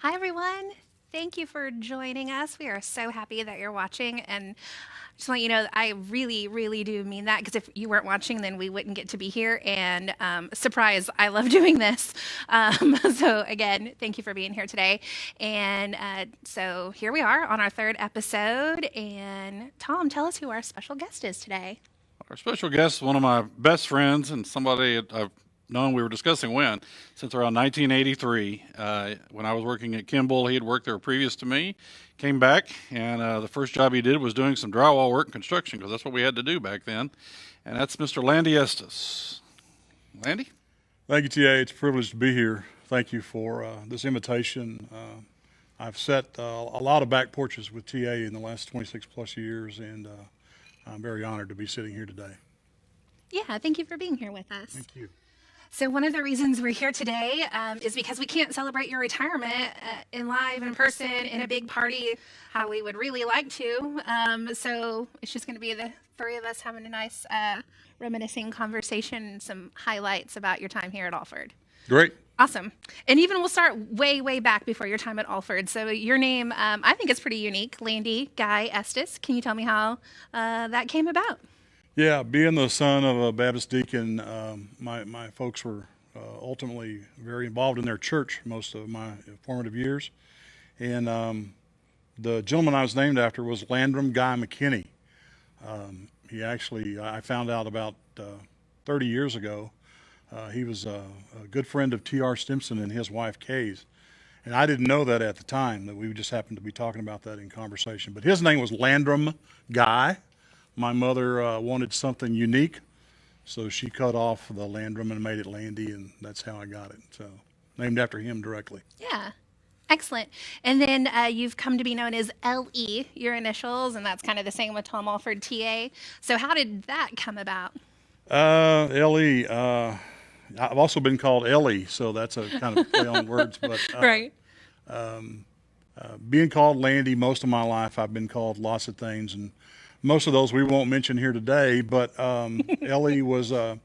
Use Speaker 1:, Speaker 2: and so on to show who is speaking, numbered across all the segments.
Speaker 1: Hi, everyone. Thank you for joining us. We are so happy that you're watching. And just want you to know, I really, really do mean that because if you weren't watching, then we wouldn't get to be here. And surprise, I love doing this. So, again, thank you for being here today. And so here we are on our third episode. And Tom, tell us who our special guest is today.
Speaker 2: Our special guest is one of my best friends and somebody I've known. We were discussing since around 1983. When I was working at Kimball, he had worked there previous to me. Came back, and the first job he did was doing some drywall work and construction because that's what we had to do back then. And that's Mr. Landy Estes. Landy?
Speaker 3: Thank you, TA. It's a privilege to be here. Thank you for this invitation. I've set a lot of back porches with TA in the last 26 plus years, and I'm very honored to be sitting here today.
Speaker 1: Yeah, thank you for being here with us.
Speaker 3: Thank you.
Speaker 1: So one of the reasons we're here today is because we can't celebrate your retirement in live in person in a big party how we would really like to. So it's just going to be the three of us having a nice reminiscing conversation and some highlights about your time here at Alford.
Speaker 3: Great.
Speaker 1: Awesome. And even we'll start way, way back before your time at Alford. So your name, I think it's pretty unique, Landy Guy Estes. Can you tell me how that came about?
Speaker 3: Yeah, being the son of a Baptist deacon, my folks were ultimately very involved in their church most of my formative years. And the gentleman I was named after was Landrum Guy McKinney. I found out about 30 years ago, he was a good friend of T.R. Stimson and his wife Kay's. And I didn't know that at the time, that we just happened to be talking about that in conversation. But his name was Landrum Guy. My mother wanted something unique, so she cut off the Landrum and made it Landy, and that's how I got it. So named after him directly.
Speaker 1: Yeah. Excellent. And then you've come to be known as LE, your initials, and that's kind of the same with Tom Alford TA. So how did that come about?
Speaker 3: LE. I've also been called Ellie, so that's a kind of play on words. But
Speaker 1: Right.
Speaker 3: being called Landy most of my life, I've been called lots of things, and most of those we won't mention here today. But Ellie was an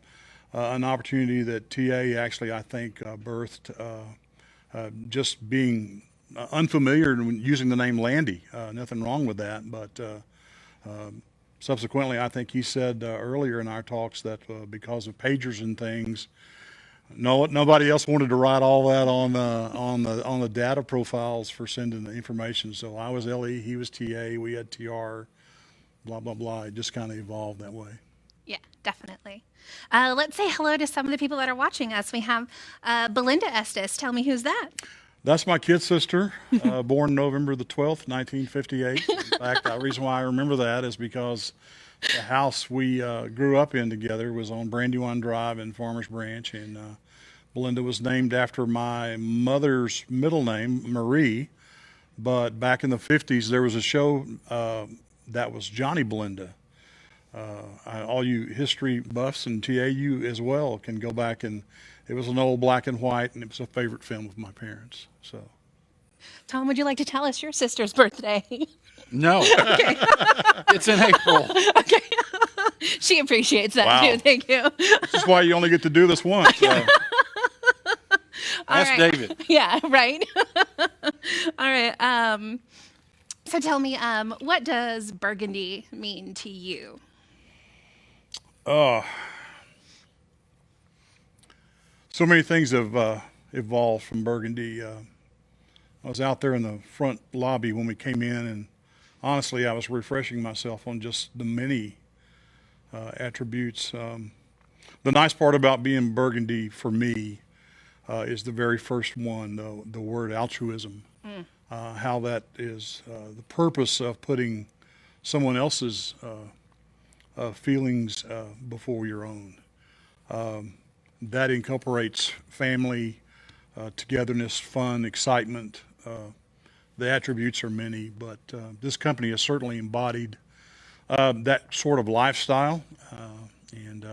Speaker 3: opportunity that TA actually, I think, birthed. Just being unfamiliar and using the name Landy, nothing wrong with that. But subsequently, I think he said earlier in our talks that because of pagers and things, nobody else wanted to write all that on the data profiles for sending the information. So I was LE, he was TA, we had TR, blah blah blah. It just kind of evolved that way.
Speaker 1: Yeah, definitely. Let's say hello to some of the people that are watching us. We have Belinda Estes. Tell me who's that?
Speaker 3: That's my kid sister, born November the 12th, 1958. In fact, the reason why I remember that is because the house we grew up in together was on Brandywine Drive in Farmers Branch, and Belinda was named after my mother's middle name, Marie. But back in the 50s, there was a show that was Johnny Belinda. All you history buffs and TAU as well can go back, and it was an old black and white, and it was a favorite film of my parents. So,
Speaker 1: Tom, would you like to tell us your sister's birthday?
Speaker 2: No. Okay. It's in April.
Speaker 1: Okay. She appreciates that
Speaker 3: Wow.
Speaker 1: too. Thank you.
Speaker 3: this is why you only get to do this once.
Speaker 2: Ask
Speaker 1: right.
Speaker 2: David.
Speaker 1: Yeah, right. All right. So tell me, what does Burgundy mean to you?
Speaker 3: So many things have evolved from Burgundy. I was out there in the front lobby when we came in, and honestly, I was refreshing myself on just the many attributes. The nice part about being Burgundy for me is the very first one, the word altruism. How that is the purpose of putting someone else's feelings before your own. That incorporates family, togetherness, fun, excitement. The attributes are many, but this company has certainly embodied that sort of lifestyle and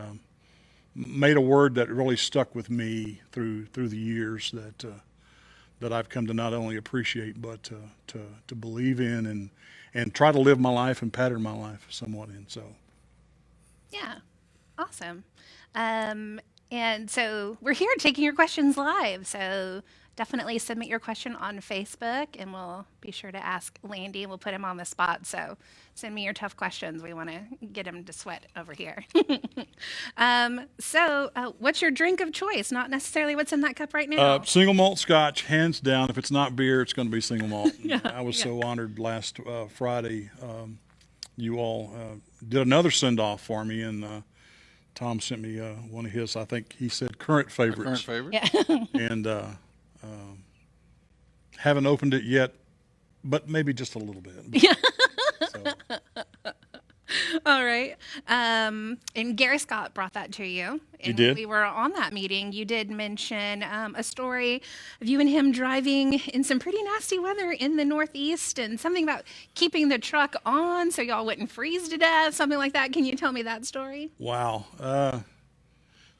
Speaker 3: made a word that really stuck with me through the years that I've come to not only appreciate but to believe in and try to live my life and pattern my life somewhat in. So,
Speaker 1: Yeah, awesome. And so we're here taking your questions live. So definitely submit your question on Facebook, and we'll be sure to ask Landy. We'll put him on the spot. So send me your tough questions. We want to get him to sweat over here. What's your drink of choice? Not necessarily what's in that cup right now.
Speaker 3: Single malt Scotch, hands down. If it's not beer, it's going to be single malt. I was so honored last Friday. You all did another send-off for me, and Tom sent me one of his, I think he said, current favorites.
Speaker 2: Current favorite?
Speaker 1: Yeah.
Speaker 3: And haven't opened it yet, but maybe just a little bit.
Speaker 1: Yeah.
Speaker 3: So,
Speaker 1: All right. And Gary Scott brought that to you. And
Speaker 3: did?
Speaker 1: We were on that meeting. You did mention a story of you and him driving in some pretty nasty weather in the Northeast, and something about keeping the truck on so y'all wouldn't freeze to death, something like that. Can you tell me that story?
Speaker 3: wow.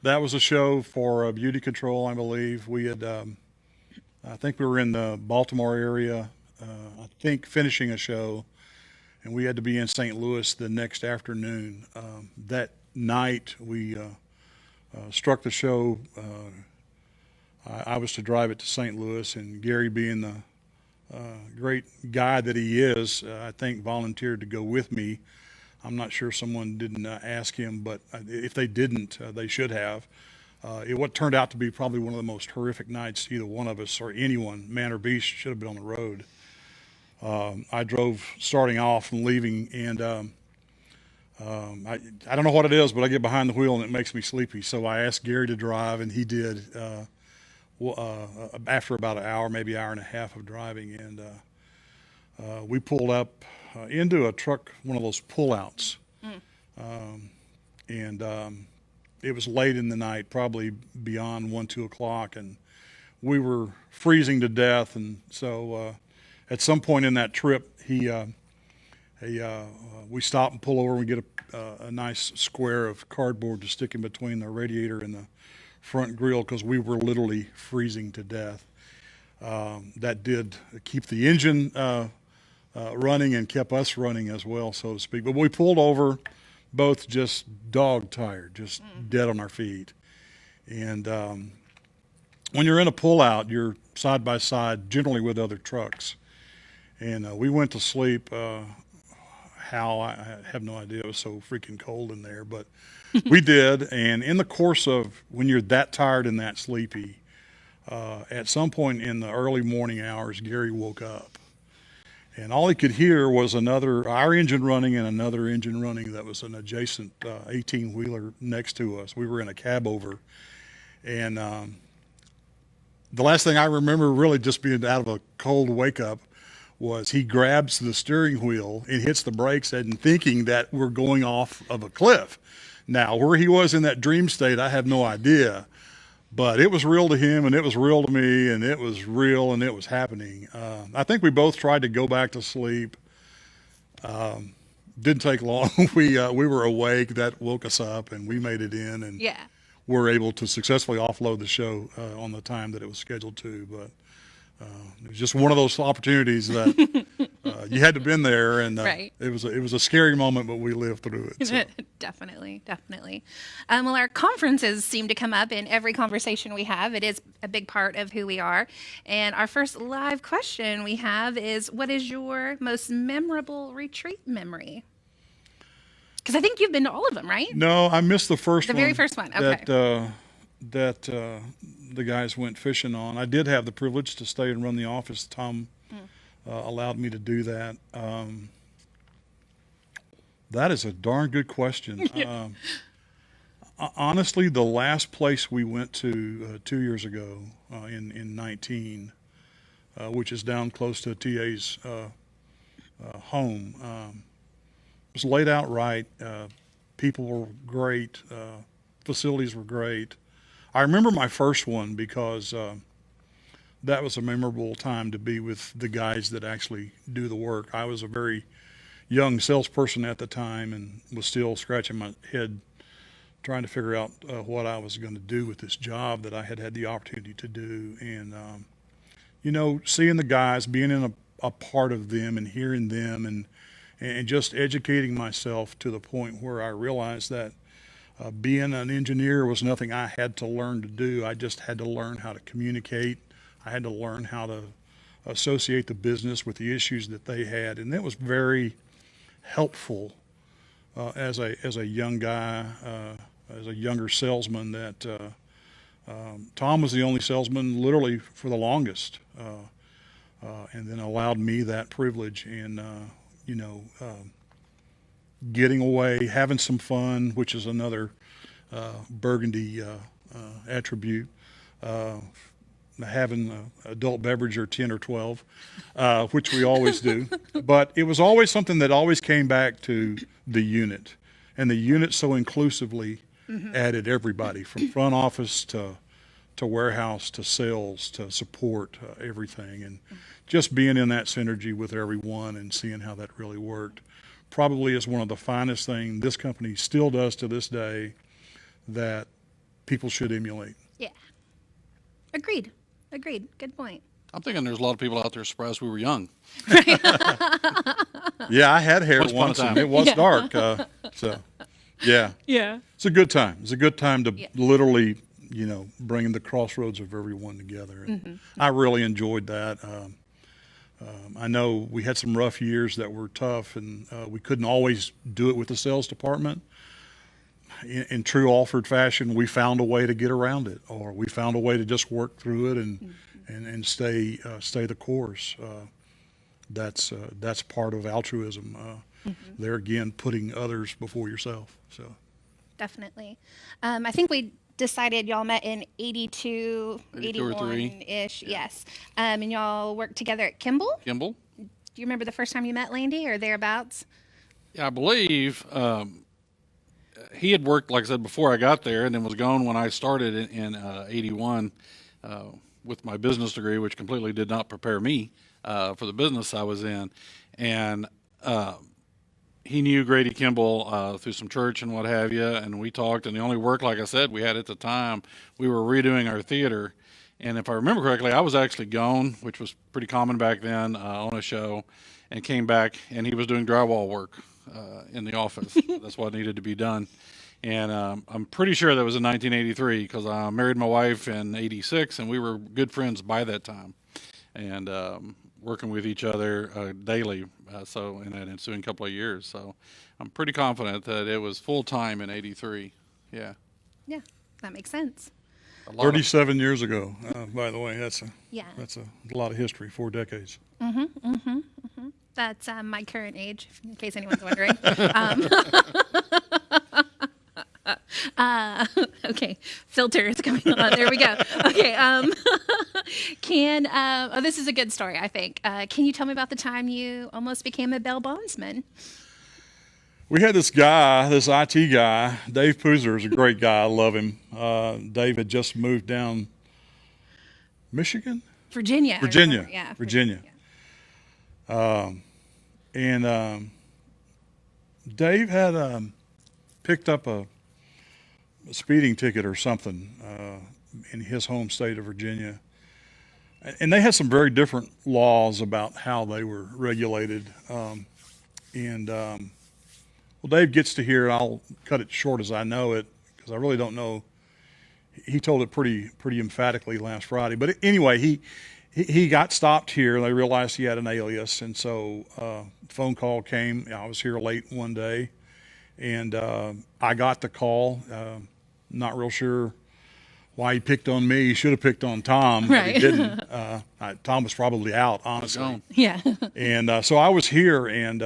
Speaker 3: That was a show for Beauty Control, I believe. We had, I think we were in the Baltimore area, I think finishing a show, and we had to be in St. Louis the next afternoon. That night, we struck the show. I was to drive it to St. Louis, and Gary, being the great guy that he is, I think volunteered to go with me. I'm not sure someone didn't ask him, but if they didn't, they should have. What turned out to be probably one of the most horrific nights either one of us or anyone, man or beast, should have been on the road. I drove starting off and leaving, and I don't know what it is, but I get behind the wheel and it makes me sleepy. So I asked Gary to drive, and he did after about an hour, maybe hour and a half of driving. And we pulled up into a truck, one of those pullouts. And it was late in the night, probably beyond 1, 2 o'clock, and we were freezing to death. And so at some point in that trip, we stop and pull over, and we get a nice square of cardboard to stick in between the radiator and the front grill, because we were literally freezing to death. That did keep the engine running and kept us running as well, so to speak. But we pulled over, both just dog tired, just dead on our feet. And when you're in a pullout, you're side by side, generally with other trucks. And we went to sleep. How, I have no idea. It was so freaking cold in there, but we did. And in the course of, when you're that tired and that sleepy, at some point in the early morning hours, Gary woke up. And all he could hear was our engine running and another engine running that was an adjacent 18-wheeler next to us. We were in a cab over. And the last thing I remember, really just being out of a cold wake-up, was he grabs the steering wheel and hits the brakes, and thinking that we're going off of a cliff. Now, where he was in that dream state, I have no idea. But it was real to him, and it was real to me, and it was real, and it was happening. I think we both tried to go back to sleep. Didn't take long. We were awake. That woke us up, and we made it in, and were able to successfully offload the show on the time that it was scheduled to. But it was just one of those opportunities that you had to been there, and
Speaker 1: Right.
Speaker 3: it was a scary moment, but we lived through it. So.
Speaker 1: Definitely. Well, our conferences seem to come up in every conversation we have. It is a big part of who we are. And our first live question we have is, what is your most memorable retreat memory? Because I think you've been to all of them, right?
Speaker 3: No, I missed the first one.
Speaker 1: The very first one, okay.
Speaker 3: That the guys went fishing on. I did have the privilege to stay and run the office. Tom allowed me to do that. That is a darn good question. Honestly, the last place we went to 2 years ago in 19, which is down close to TA's home, was laid out right. People were great. Facilities were great. I remember my first one because that was a memorable time to be with the guys that actually do the work. I was a very young salesperson at the time and was still scratching my head trying to figure out what I was going to do with this job that I had the opportunity to do. And, seeing the guys, being in a part of them and hearing them and just educating myself to the point where I realized that being an engineer was nothing I had to learn to do. I just had to learn how to communicate. I had to learn how to associate the business with the issues that they had, and that was very helpful as a young guy, as a younger salesman. That Tom was the only salesman literally for the longest, and then allowed me that privilege in getting away, having some fun, which is another Burgundy attribute. Having adult beverage or 10 or 12, which we always do. But it was always something that always came back to the unit. And the unit so inclusively added everybody from front office to warehouse to sales to support, everything. And just being in that synergy with everyone and seeing how that really worked probably is one of the finest things this company still does to this day that people should emulate.
Speaker 1: Yeah. Agreed. Good point.
Speaker 2: I'm thinking there's a lot of people out there surprised we were young.
Speaker 3: Yeah, I had hair
Speaker 2: Once upon a
Speaker 3: once, and
Speaker 2: time.
Speaker 3: it was dark. So, yeah,
Speaker 1: Yeah.
Speaker 3: it's a good time. It's a good time to literally, bring the crossroads of everyone together. And I really enjoyed that. I know we had some rough years that were tough, and we couldn't always do it with the sales department. In true Alford fashion, we found a way to get around it, or we found a way to just work through it and stay the course. That's part of altruism. There again, putting others before yourself. So
Speaker 1: Definitely. I think we decided y'all met in 82,
Speaker 2: 82 or 3.
Speaker 1: 81-ish. Yes. And y'all worked together at Kimball.
Speaker 2: Kimball?
Speaker 1: Do you remember the first time you met Landy or thereabouts?
Speaker 2: Yeah, I believe he had worked, like I said, before I got there, and then was gone when I started in 81 with my business degree, which completely did not prepare me for the business I was in. And he knew Grady Kimball through some church and what have you, and we talked, and the only work, like I said, we had at the time, we were redoing our theater. And if I remember correctly, I was actually gone, which was pretty common back then, on a show, and came back, and he was doing drywall work in the office. That's what needed to be done. And I'm pretty sure that was in 1983 because I married my wife in 86, and we were good friends by that time, and working with each other daily. So in that ensuing couple of years, so I'm pretty confident that it was full time in '83. Yeah.
Speaker 1: Yeah, that makes sense.
Speaker 3: 37 years ago, by the way, that's a lot of history, 4 decades.
Speaker 1: That's my current age, in case anyone's wondering. Okay, filter is coming on. There we go. Okay, this is a good story, I think. Can you tell me about the time you almost became a bail bondsman?
Speaker 3: We had this guy, this IT guy, Dave Poozer is a great guy. I love him. Dave had just moved down Michigan?
Speaker 1: Virginia.
Speaker 3: Virginia.
Speaker 1: Virginia.
Speaker 3: And Dave had picked up a speeding ticket or something in his home state of Virginia. And they had some very different laws about how they were regulated. Well, Dave gets to hear, and I'll cut it short as I know it, because I really don't know. He told it pretty emphatically last Friday. But anyway, he got stopped here. They realized he had an alias, and so phone call came. I was here late one day, and I got the call. Not real sure why he picked on me. He should have picked on Tom, but he didn't. Tom was probably out, honestly.
Speaker 1: Yeah.
Speaker 3: And so I was here, and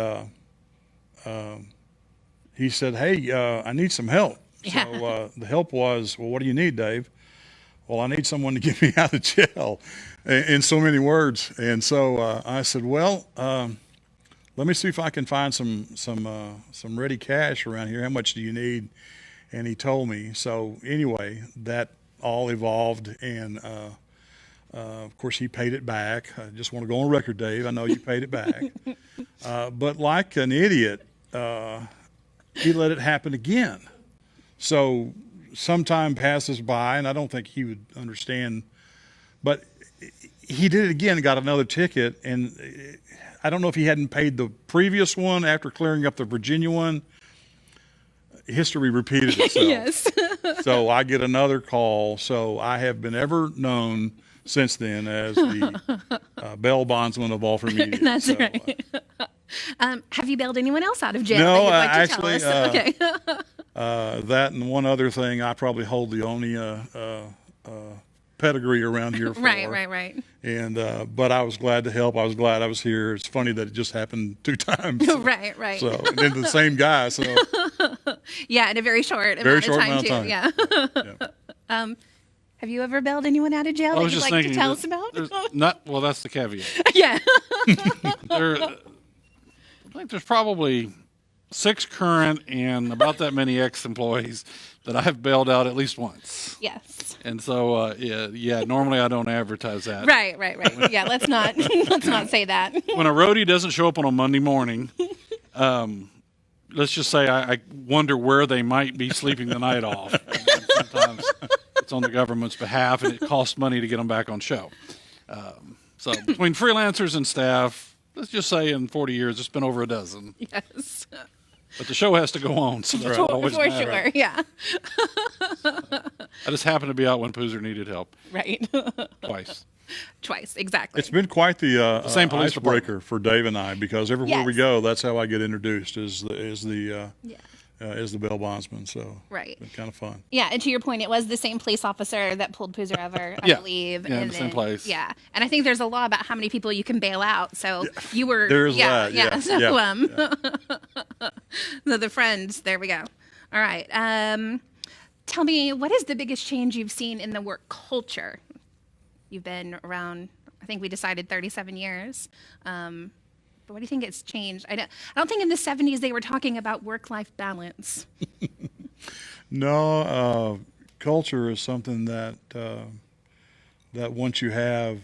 Speaker 3: he said, "Hey, I need some help."
Speaker 1: Yeah.
Speaker 3: So the help was, "Well, what do you need, Dave?" "Well, I need someone to get me out of jail," in so many words. And so I said, "Well, let me see if I can find some ready cash around here. How much do you need?" And he told me. So anyway, that all evolved, and of course he paid it back. I just want to go on record, Dave. I know you paid it back. But like an idiot, he let it happen again. So some time passes by, and I don't think he would understand, but he did it again and got another ticket. And I don't know if he hadn't paid the previous one after clearing up the Virginia one. History repeated itself.
Speaker 1: Yes.
Speaker 3: So I get another call. So I have been ever known since then as the bail bondsman of Alford Media.
Speaker 1: That's
Speaker 3: So,
Speaker 1: right. Have you bailed anyone else out of jail?
Speaker 3: No,
Speaker 1: that you'd like to
Speaker 3: actually,
Speaker 1: tell us? Okay.
Speaker 3: that and one other thing, I probably hold the only pedigree around here for.
Speaker 1: Right.
Speaker 3: And but I was glad to help. I was glad I was here. It's funny that it just happened 2 times.
Speaker 1: Right.
Speaker 3: So and then the same guy. So
Speaker 1: Yeah, in a very short
Speaker 3: very
Speaker 1: amount
Speaker 3: short
Speaker 1: of time,
Speaker 3: amount of
Speaker 1: too.
Speaker 3: time.
Speaker 1: Yeah.
Speaker 3: Yeah.
Speaker 1: Have you ever bailed anyone out of jail
Speaker 2: I
Speaker 1: that
Speaker 2: was
Speaker 1: you'd
Speaker 2: just
Speaker 1: like to
Speaker 2: thinking,
Speaker 1: tell us about?
Speaker 2: well, that's the caveat.
Speaker 1: Yeah.
Speaker 2: I think there's probably 6 current and about that many ex-employees that I have bailed out at least once.
Speaker 1: Yes.
Speaker 2: And so, yeah, normally I don't advertise that.
Speaker 1: Right. Yeah, let's not say that.
Speaker 2: When a roadie doesn't show up on a Monday morning, let's just say I wonder where they might be sleeping the night off. And sometimes it's on the government's behalf, and it costs money to get them back on show. So between freelancers and staff, let's just say in 40 years, it's been over a dozen.
Speaker 1: Yes.
Speaker 2: But the show has to go on, so that's what always
Speaker 1: For
Speaker 2: matters.
Speaker 1: sure, yeah.
Speaker 2: I just happened to be out when Poozer needed help
Speaker 1: Right.
Speaker 2: twice.
Speaker 1: Exactly.
Speaker 3: It's been quite the
Speaker 2: same police
Speaker 3: icebreaker for Dave and I, because everywhere we
Speaker 1: Yes.
Speaker 3: go, that's how I get introduced is the bail bondsman. So
Speaker 1: Right.
Speaker 3: it's been kind of fun.
Speaker 1: Yeah, and to your point, it was the same police officer that pulled Poozer over, I
Speaker 2: Yeah.
Speaker 1: believe.
Speaker 2: Yeah, in
Speaker 1: and
Speaker 2: the same place.
Speaker 1: Yeah, and I think there's a law about how many people you can bail out. So you were.
Speaker 3: There's
Speaker 1: yeah,
Speaker 3: that.
Speaker 1: Yeah. So,
Speaker 3: Yeah.
Speaker 1: the friends. There we go. All right. Tell me, what is the biggest change you've seen in the work culture? You've been around, I think we decided 37 years. But what do you think it's changed? I don't think in the 70s they were talking about work-life balance.
Speaker 3: No, culture is something that that once you have,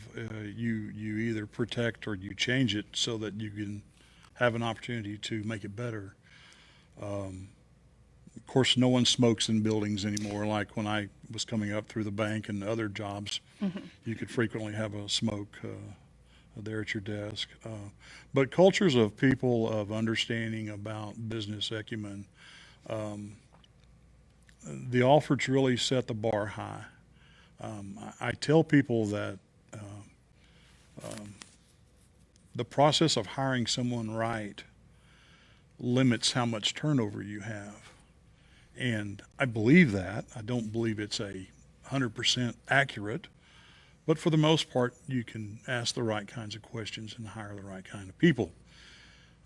Speaker 3: you either protect or you change it so that you can have an opportunity to make it better. Of course, no one smokes in buildings anymore. Like when I was coming up through the bank and other jobs, you could frequently have a smoke there at your desk. But cultures of people of understanding about business acumen, the Alfords really set the bar high. I tell people that the process of hiring someone right limits how much turnover you have. And I believe that. I don't believe it's 100% accurate, but for the most part, you can ask the right kinds of questions and hire the right kind of people.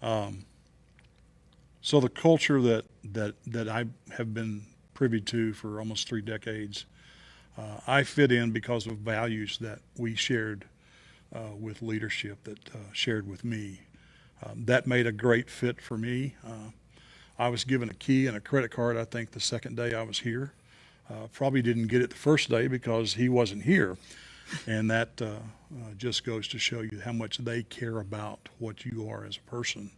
Speaker 3: So the culture that I have been privy to for almost 3 decades, I fit in because of values that we shared with leadership that shared with me. That made a great fit for me. I was given a key and a credit card, I think, the second day I was here. Probably didn't get it the first day because he wasn't here. And that just goes to show you how much they care about what you are as a person.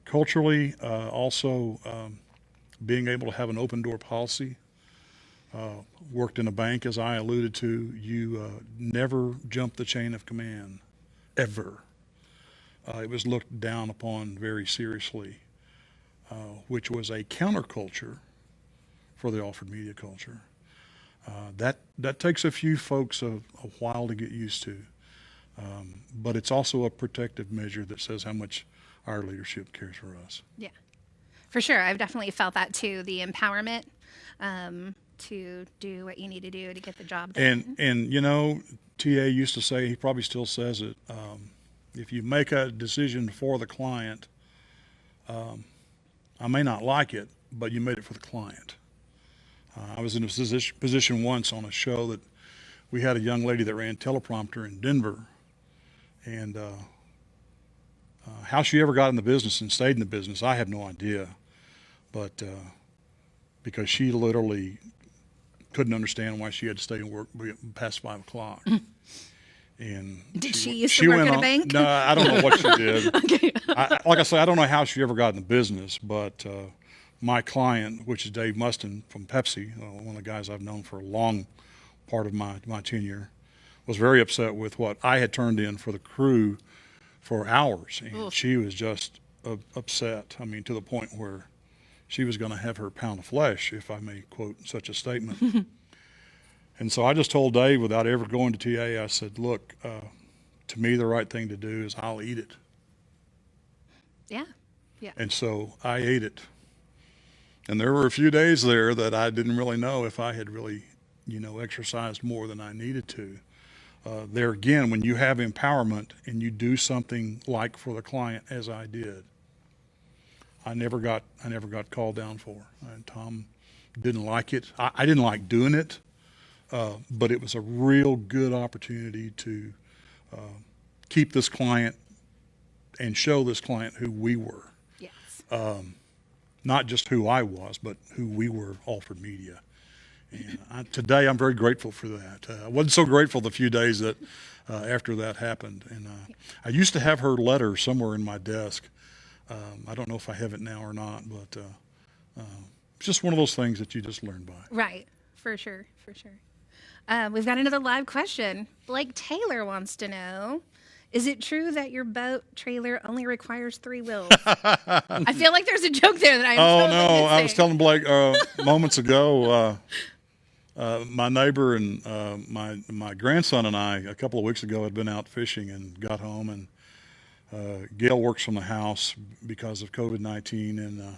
Speaker 3: Culturally, also being able to have an open door policy. Worked in a bank, as I alluded to. You never jump the chain of command, ever. It was looked down upon very seriously, which was a counterculture for the Alford Media culture. That takes a few folks a while to get used to, but it's also a protective measure that says how much our leadership cares for us.
Speaker 1: Yeah, for sure. I've definitely felt that too, the empowerment to do what you need to do to get the job done.
Speaker 3: And you know, TA used to say, he probably still says it, if you make a decision for the client, I may not like it, but you made it for the client. I was in a position once on a show that we had a young lady that ran teleprompter in Denver, and how she ever got in the business and stayed in the business, I have no idea. But because she literally couldn't understand why she had to stay and work past 5 o'clock. And
Speaker 1: Did she used to work
Speaker 3: went
Speaker 1: at a
Speaker 3: on,
Speaker 1: bank?
Speaker 3: No, I don't know what she did.
Speaker 1: Okay.
Speaker 3: Like I say, I don't know how she ever got in the business, but my client, which is Dave Mustin from Pepsi, one of the guys I've known for a long part of my tenure, was very upset with what I had turned in for the crew for hours. And
Speaker 1: Oof.
Speaker 3: she was just upset. I mean, to the point where she was going to have her pound of flesh, if I may quote such a statement. And so I just told Dave, without ever going to TA, I said, look, to me, the right thing to do is I'll eat it.
Speaker 1: Yeah. Yeah.
Speaker 3: And so I ate it. And there were a few days there that I didn't really know if I had really, exercised more than I needed to. There again, when you have empowerment and you do something like for the client, as I did, I never got called down for. And Tom didn't like it. I didn't like doing it, but it was a real good opportunity to keep this client and show this client who we were.
Speaker 1: Yes.
Speaker 3: Not just who I was, but who we were, Alford Media. And today I'm very grateful for that. I wasn't so grateful the few days that after that happened. And I used to have her letter somewhere in my desk. I don't know if I have it now or not, but it's just one of those things that you just learn by.
Speaker 1: Right. For sure. For sure. We've got another live question. Blake Taylor wants to know, is it true that your boat trailer only requires 3 wheels? I feel like there's a joke there that I'm totally
Speaker 3: no,
Speaker 1: missing.
Speaker 3: I was telling Blake moments ago, my neighbor and my grandson and I, a couple of weeks ago, had been out fishing and got home, and Gail works from the house because of COVID-19, and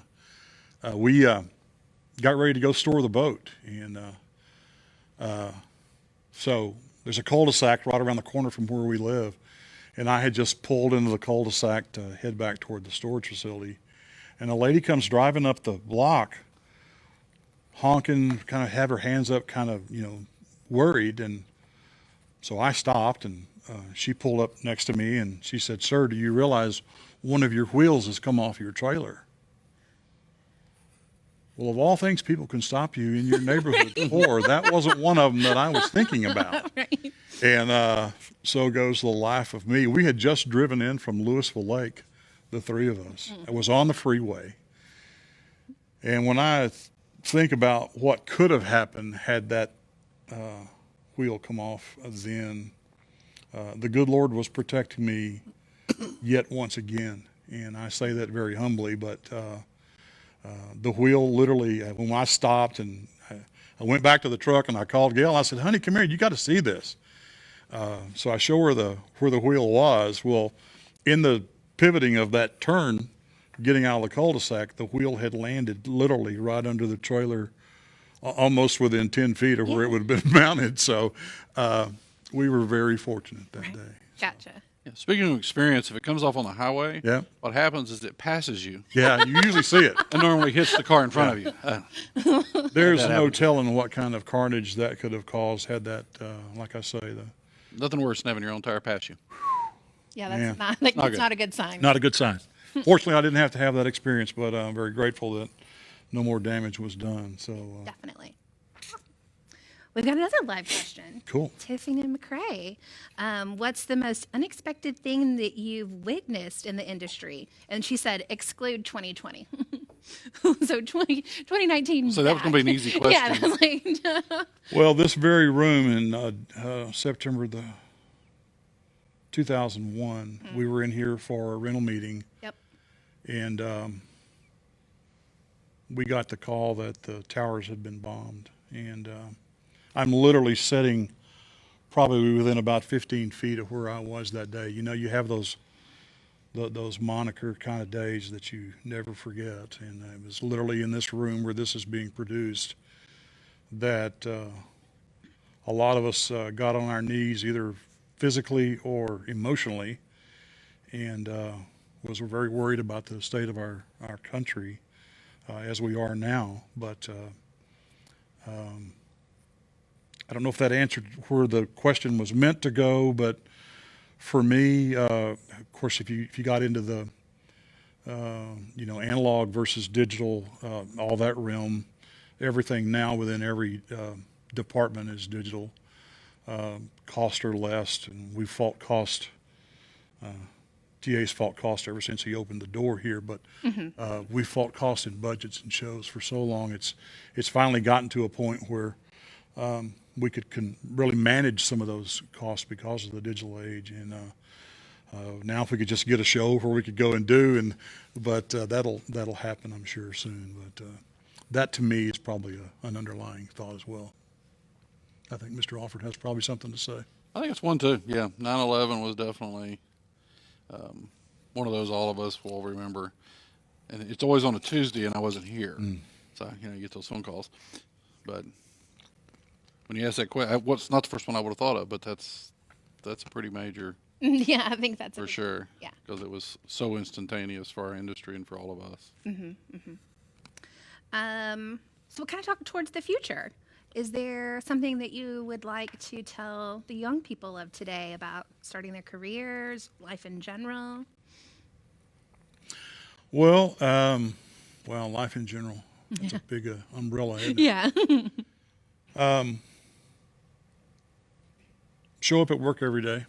Speaker 3: we got ready to go store the boat. And so there's a cul-de-sac right around the corner from where we live. And I had just pulled into the cul-de-sac to head back toward the storage facility. And a lady comes driving up the block, honking, kind of have her hands up, kind of, worried. And so I stopped, and she pulled up next to me, and she said, "Sir, do you realize one of your wheels has come off your trailer?" Well, of all things people can stop you in your neighborhood for, that wasn't one of them that I was thinking about.
Speaker 1: Right.
Speaker 3: And so goes the life of me. We had just driven in from Louisville Lake, the 3 of us. I was on the freeway. And when I think about what could have happened had that wheel come off then, the good Lord was protecting me yet once again. And I say that very humbly, but the wheel literally, when I stopped and I went back to the truck and I called Gail, I said, "Honey, come here, you got to see this." So I show her where the wheel was. Well, in the pivoting of that turn, getting out of the cul-de-sac, the wheel had landed literally right under the trailer, almost within 10 feet of where it would have been mounted. So we were very fortunate that day.
Speaker 1: Gotcha.
Speaker 2: Yeah, speaking of experience, if it comes off on the highway,
Speaker 3: Yeah.
Speaker 2: what happens is it passes you
Speaker 3: Yeah, you usually see it.
Speaker 2: and normally hits the car in front of you.
Speaker 3: There's
Speaker 2: That
Speaker 3: no
Speaker 2: happens.
Speaker 3: telling what kind of carnage that could have caused had that, like I say,
Speaker 2: Nothing worse than having your own tire pass you.
Speaker 1: Yeah, that's
Speaker 3: Yeah.
Speaker 1: that's
Speaker 2: good.
Speaker 1: not a good sign.
Speaker 3: not a good sign. Fortunately, I didn't have to have that experience, but I'm very grateful that no more damage was done. So
Speaker 1: Definitely. We've got another live question.
Speaker 3: cool.
Speaker 1: Tiffany McCrae, what's the most unexpected thing that you've witnessed in the industry? And she said, exclude 2020. So 2019.
Speaker 2: So that was going to be an easy question.
Speaker 1: Yeah, that's like,
Speaker 3: Well, this very room in September 2001, we were in here for a rental meeting,
Speaker 1: yep.
Speaker 3: and we got the call that the towers had been bombed. And I'm literally sitting probably within about 15 feet of where I was that day. You have those moniker kind of days that you never forget. And it was literally in this room where this is being produced that a lot of us got on our knees, either physically or emotionally, and was very worried about the state of our country as we are now. But I don't know if that answered where the question was meant to go, but for me, of course, if you got into the analog versus digital, all that realm, everything now within every department is digital. Costs are less, and we've fought cost. TA's fought cost ever since he opened the door here, but we fought cost in budgets and shows for so long. It's finally gotten to a point where we could really manage some of those costs because of the digital age. And now if we could just get a show where we could go and do, but that'll happen, I'm sure, soon. But that to me is probably an underlying thought as well. I think Mr. Alford has probably something to say.
Speaker 2: I think it's one too. Yeah, 9/11 was definitely one of those all of us will remember. And it's always on a Tuesday, and I wasn't here, so you get those phone calls. But when you ask that question, what's not the first one I would have thought of, but that's a pretty major
Speaker 1: Yeah, I think that's
Speaker 2: for sure.
Speaker 1: Yeah.
Speaker 2: Because it was so instantaneous for our industry and for all of us.
Speaker 1: So we'll kind of talk towards the future. Is there something that you would like to tell the young people of today about starting their careers, life in general?
Speaker 3: Well, life in general. That's a big umbrella, isn't it?
Speaker 1: Yeah.
Speaker 3: Show up at work every day.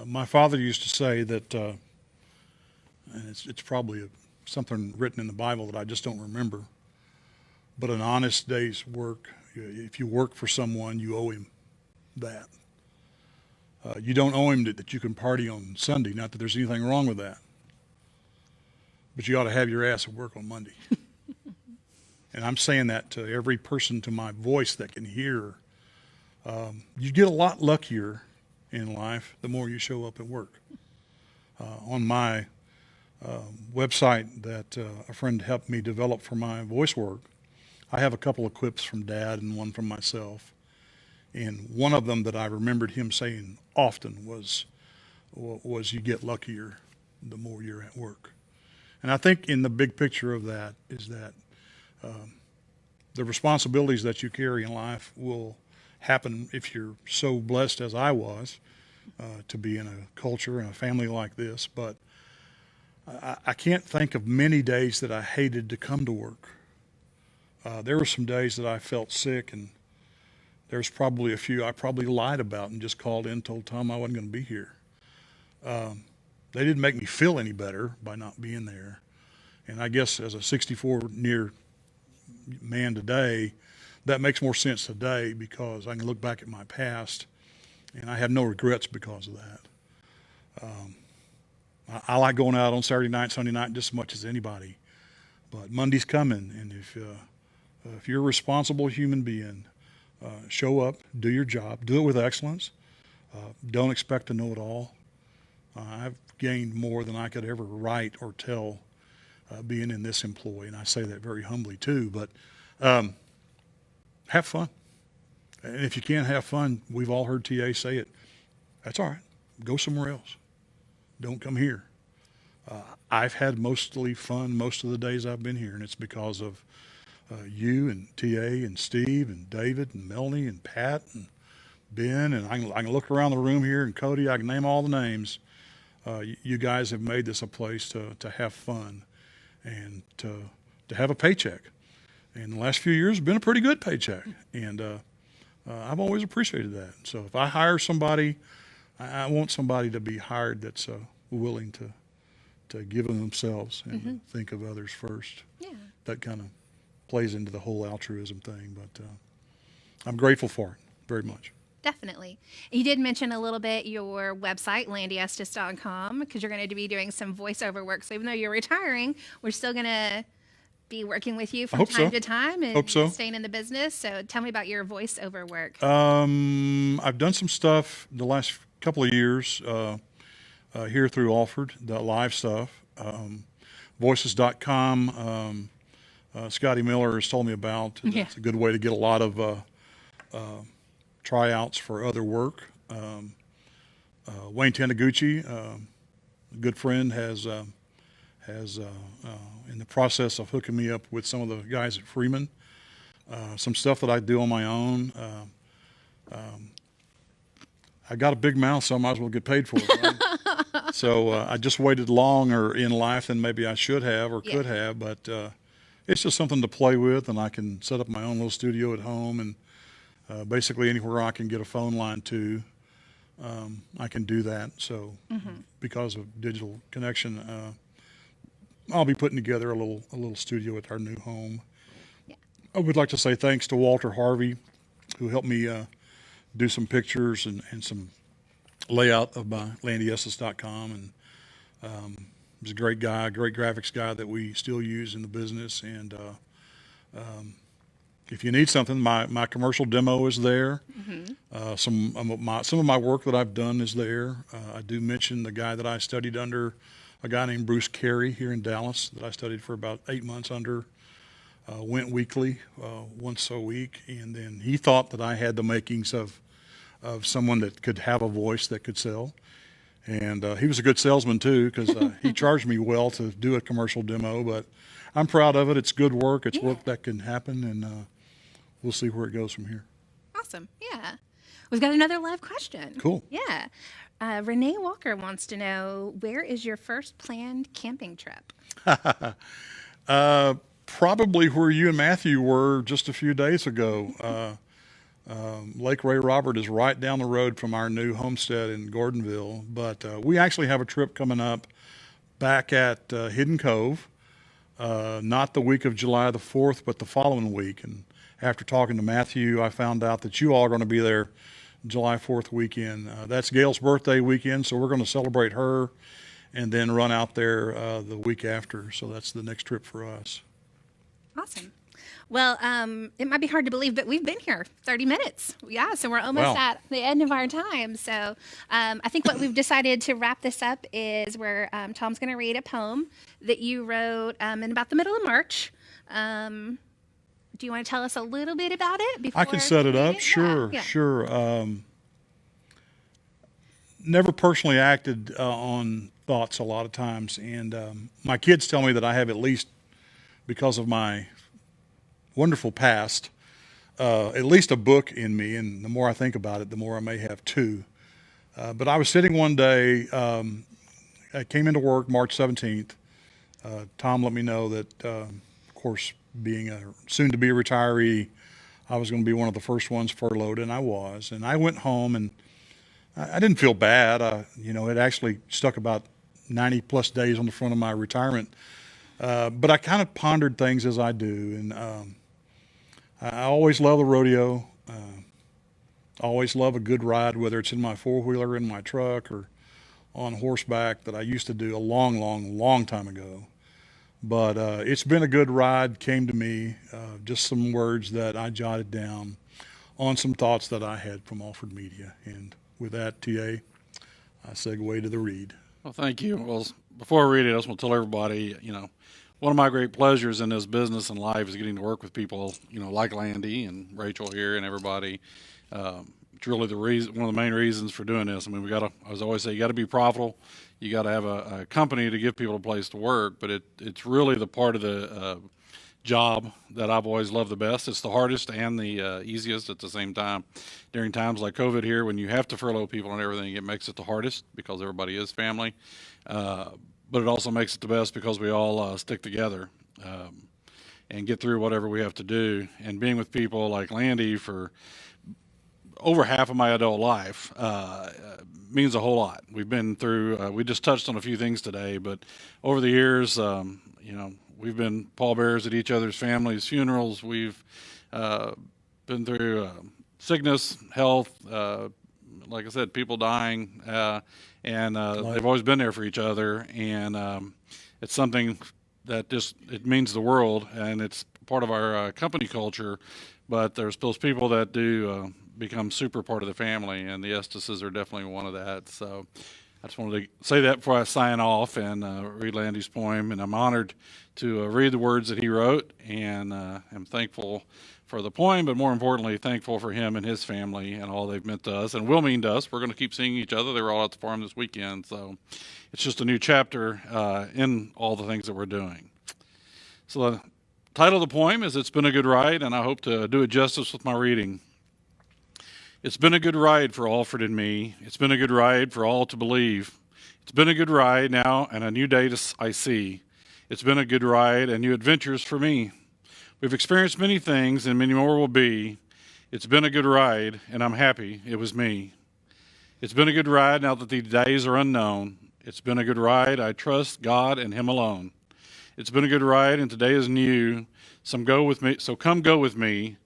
Speaker 3: My father used to say that, and it's probably something written in the Bible that I just don't remember, but an honest day's work, if you work for someone, you owe him that. You don't owe him that you can party on Sunday, not that there's anything wrong with that. But you ought to have your ass at work on Monday. And I'm saying that to every person to my voice that can hear. You get a lot luckier in life the more you show up at work. On my website that a friend helped me develop for my voice work, I have a couple of quips from Dad and one from myself. And one of them that I remembered him saying often was you get luckier the more you're at work. And I think in the big picture of that is that the responsibilities that you carry in life will happen if you're so blessed as I was to be in a culture and a family like this. But I can't think of many days that I hated to come to work. There were some days that I felt sick, and there's probably a few I probably lied about and just called in, told Tom I wasn't going to be here. They didn't make me feel any better by not being there. And I guess as a 64 near man today, that makes more sense today because I can look back at my past and I have no regrets because of that. I like going out on Saturday night, Sunday night just as much as anybody. But Monday's coming, and if you're a responsible human being, show up, do your job, do it with excellence. Don't expect to know it all. I've gained more than I could ever write or tell being in this employ, and I say that very humbly too. But have fun. And if you can't have fun, we've all heard TA say it, that's all right. Go somewhere else. Don't come here. I've had mostly fun most of the days I've been here, and it's because of you and TA and Steve and David and Melanie and Pat and Ben, and I can look around the room here, and Cody, I can name all the names. You guys have made this a place to have fun and to have a paycheck. And the last few years have been a pretty good paycheck, and I've always appreciated that. So if I hire somebody, I want somebody to be hired that's willing to give of themselves and think of others first.
Speaker 1: Yeah.
Speaker 3: That kind of plays into the whole altruism thing, but I'm grateful for it very much.
Speaker 1: Definitely. You did mention a little bit your website, landyestes.com, because you're going to be doing some voiceover work. So even though you're retiring, we're still going to be working with you from time to time and staying in the business. So tell me about your voiceover work.
Speaker 3: I've done some stuff the last couple of years here through Alford, the live stuff. Voices.com, Scotty Miller has told me about. It's a good way to get a lot of tryouts for other work. Wayne Taniguchi, a good friend, has in the process of hooking me up with some of the guys at Freeman. Some stuff that I do on my own. I got a big mouth, so I might as well get paid for it. Right? So I just waited longer in life than maybe I should have or could have, but it's just something to play with, and I can set up my own little studio at home, and basically anywhere I can get a phone line to, I can do that. So because of digital connection, I'll be putting together a little studio at our new home.
Speaker 1: Yeah. I
Speaker 3: would like to say thanks to Walter Harvey, who helped me do some pictures and some layout of my LandyEstes.com, and he's a great guy, great graphics guy that we still use in the business, and if you need something, my commercial demo is there. Some of my work that I've done is there. I do mention the guy that I studied under, a guy named Bruce Carey here in Dallas that I studied for about 8 months under. Went weekly, once a week, and then he thought that I had the makings of someone that could have a voice that could sell. And he was a good salesman too, because he charged me well to do a commercial demo. But I'm proud of it. It's good work. It's work that can happen, and we'll see where it goes from here.
Speaker 1: Awesome. Yeah. We've got another live question.
Speaker 3: Cool.
Speaker 1: Yeah. Renee Walker wants to know, where is your first planned camping trip?
Speaker 3: Probably where you and Matthew were just a few days ago. Lake Ray Robert is right down the road from our new homestead in Gordonville, but we actually have a trip coming up back at Hidden Cove, not the week of July the 4th, but the following week. And after talking to Matthew, I found out that you all are going to be there July 4th weekend. That's Gail's birthday weekend, so we're going to celebrate her and then run out there the week after. So that's the next trip for us.
Speaker 1: Awesome. Well, it might be hard to believe, but we've been here 30 minutes. Yeah, so we're almost at the end of our time. So I think what we've decided to wrap this up is where Tom's going to read a poem that you wrote in about the middle of March. Do you want to tell us a little bit about it before
Speaker 3: I can set it up. Sure,
Speaker 1: Yeah.
Speaker 3: sure. Never personally acted on thoughts a lot of times, and my kids tell me that I have, at least because of my wonderful past, at least a book in me, and the more I think about it, the more I may have two. But I was sitting one day, I came into work March 17th. Tom let me know that, of course, being a soon-to-be retiree, I was going to be one of the first ones furloughed, and I was. And I went home, and I didn't feel bad. It actually stuck about 90-plus days on the front of my retirement. But I kind of pondered things as I do, and I always love the rodeo. Always love a good ride, whether it's in my four-wheeler, in my truck, or on horseback, that I used to do a long, long, long time ago. But it's been a good ride. Came to me, just some words that I jotted down on some thoughts that I had from Alford Media. And with that, TA, I segue to the read.
Speaker 2: Well, thank you. Well, before I read it, I just want to tell everybody, one of my great pleasures in this business and life is getting to work with people, like Landy and Rachel here and everybody. It's really one of the main reasons for doing this. I mean, as I always say, you got to be profitable. You got to have a company to give people a place to work, but it's really the part of the job that I've always loved the best. It's the hardest and the easiest at the same time. During times like COVID here, when you have to furlough people and everything, it makes it the hardest because everybody is family. But it also makes it the best because we all stick together and get through whatever we have to do. And being with people like Landy for over half of my adult life means a whole lot. We've been through, we just touched on a few things today, but over the years, we've been pallbearers at each other's families' funerals. We've been through sickness, health, like I said, people dying, and they've always been there for each other. And it's something that it means the world, and it's part of our company culture. But there's those people that do become super part of the family, and the Esteses are definitely one of that. So I just wanted to say that before I sign off and read Landy's poem. And I'm honored to read the words that he wrote, and I'm thankful for the poem, but more importantly, thankful for him and his family and all they've meant to us and will mean to us. We're going to keep seeing each other. They were all at the farm this weekend, so it's just a new chapter in all the things that we're doing. So the title of the poem is It's Been a Good Ride, and I hope to do it justice with my reading. It's been a good ride for Alford and me. It's been a good ride for all to believe. It's been a good ride now, and a new day I see. It's been a good ride and new adventures for me. We've experienced many things, and many more will be. It's been a good ride, and I'm happy it was me. It's been a good ride now that the days are unknown. It's been a good ride. I trust God and Him alone. It's been a good ride, and today is new. So come go with me.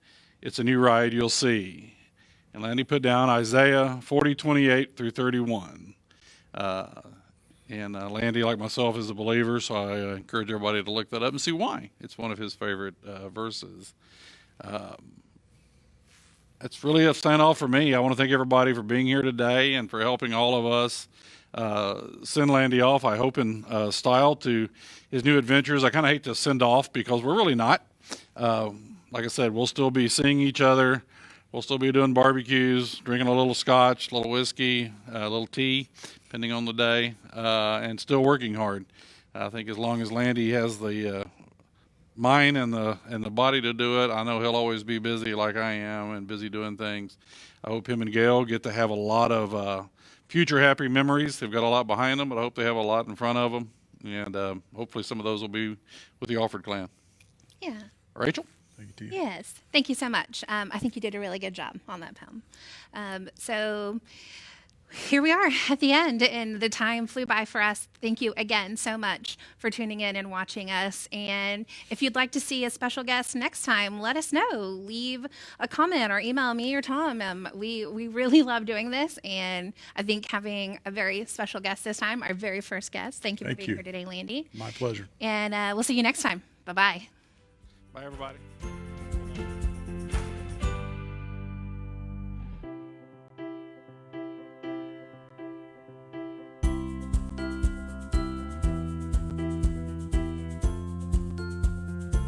Speaker 2: It's a new ride you'll see. And Landy put down Isaiah 40:28 through 31. And Landy, like myself, is a believer, so I encourage everybody to look that up and see why. It's one of his favorite verses. That's really a sign off for me. I want to thank everybody for being here today and for helping all of us send Landy off, I hope, in style to his new adventures. I kind of hate to send off because we're really not. Like I said, we'll still be seeing each other. We'll still be doing barbecues, drinking a little scotch, a little whiskey, a little tea, depending on the day, and still working hard. I think as long as Landy has the mind and the body to do it, I know he'll always be busy like I am and busy doing things. I hope him and Gail get to have a lot of future happy memories. They've got a lot behind them, but I hope they have a lot in front of them, and hopefully some of those will be with the Alford clan.
Speaker 1: Yeah.
Speaker 2: Rachel?
Speaker 3: Thank you, Tia.
Speaker 1: Yes. Thank you so much. I think you did a really good job on that poem. So here we are at the end, and the time flew by for us. Thank you again so much for tuning in and watching us. And if you'd like to see a special guest next time, let us know. Leave a comment or email me or Tom. We really love doing this, and I think having a very special guest this time, our very first guest. Thank you for
Speaker 3: Thank
Speaker 1: being
Speaker 3: you.
Speaker 1: here today, Landy.
Speaker 3: My pleasure.
Speaker 1: And we'll see you next time. Bye-bye.
Speaker 2: Bye, everybody.